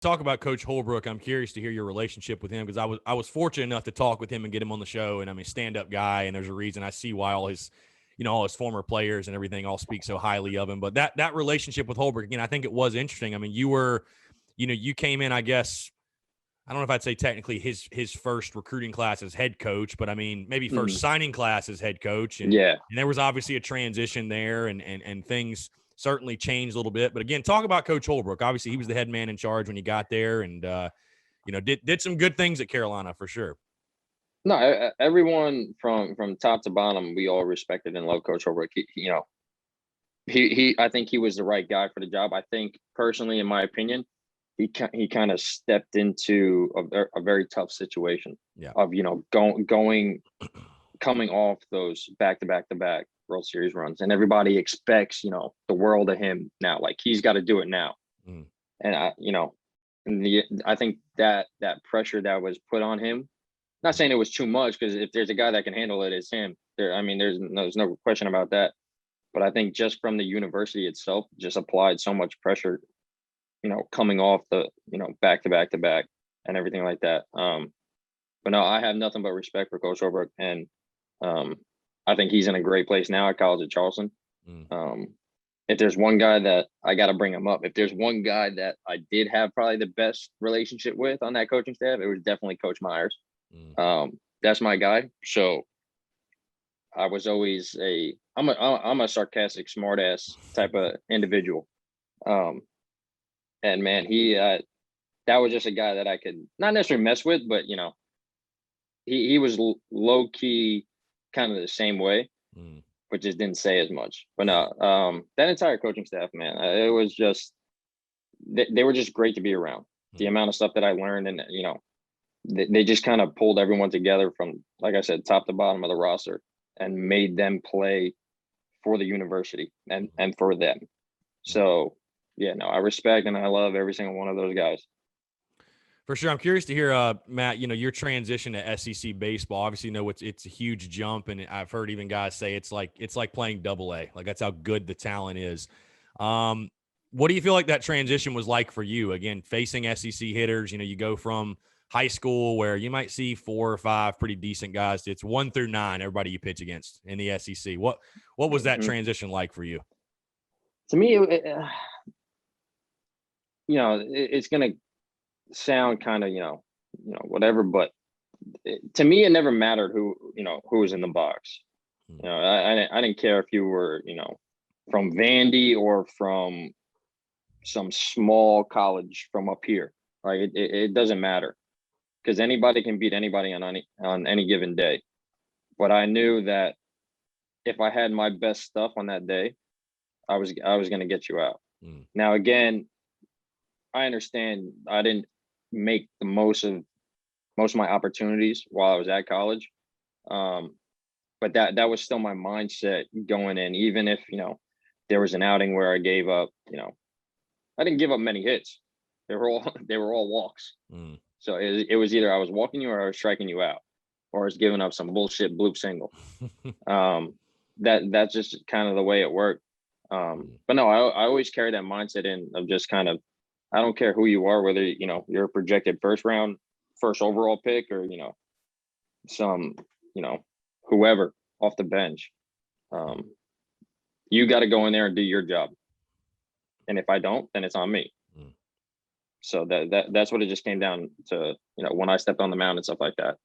talk about Coach Holbrook, I'm curious to hear your relationship with him because I was fortunate enough to talk with him and get him on the show. And I mean, stand-up guy, and there's a reason I see why all his former players and everything all speak so highly of him. But that relationship with Holbrook, again, I think it was interesting. I mean, you came in, I guess, I don't know if I'd say technically his first recruiting class as head coach, but I mean, maybe first signing class as head coach. And there was obviously a transition there and things certainly changed a little bit. But again, talk about Coach Holbrook. Obviously, he was the head man in charge when you got there and, did some good things at Carolina for sure. No, everyone from top to bottom, we all respected and loved Coach Holbrook. I think he was the right guy for the job. I think personally, in my opinion, he kind of stepped into a very tough situation of coming off those back World Series runs, and everybody expects the world of him now. Like he's got to do it now, and I think that pressure that was put on him. Not saying it was too much, because if there's a guy that can handle it, it's him. There's no question about that. But I think just from the university itself, just applied so much pressure, coming off the, back to back and everything like that. But no, I have nothing but respect for Coach Holbrook, and I think he's in a great place now at college at Charleston. If there's one guy that I got to bring him up, if there's one guy that I did have probably the best relationship with on that coaching staff, it was definitely Coach Myers. That's my guy. So I was always I'm a sarcastic, smartass type of individual. And man, he that was just a guy that I could not necessarily mess with, but he was low key, kind of the same way, but just didn't say as much. But no, that entire coaching staff, man, it was just they were just great to be around. The amount of stuff that I learned, and they just kind of pulled everyone together from, like I said, top to bottom of the roster, and made them play for the university and for them. So yeah, no, I respect and I love every single one of those guys. For sure. I'm curious to hear, Matt, your transition to SEC baseball. Obviously, it's a huge jump, and I've heard even guys say it's like playing AA. Like that's how good the talent is. What do you feel like that transition was like for you? Again, facing SEC hitters, you go from high school where you might see 4 or 5 pretty decent guys. It's 1 through 9, everybody you pitch against in the SEC. What was that transition like for you? To me, it's going to sound kind of, whatever, but to me, it never mattered who was in the box. I didn't care if you were, from Vandy or from some small college from up here. Like it doesn't matter, because anybody can beat anybody on any given day. But I knew that if I had my best stuff on that day, I was going to get you out. Now, again, I understand I didn't make the most of my opportunities while I was at college. But that was still my mindset going in, even if, there was an outing where I gave up, I didn't give up many hits. They were all walks. So it was either I was walking you or I was striking you out, or I was giving up some bullshit bloop single. That's just kind of the way it worked. But no, I always carry that mindset in of just kind of, I don't care who you are, whether, you're a projected first overall pick, or, some, whoever off the bench. You got to go in there and do your job. And if I don't, then it's on me. So that's what it just came down to, when I stepped on the mound and stuff like that.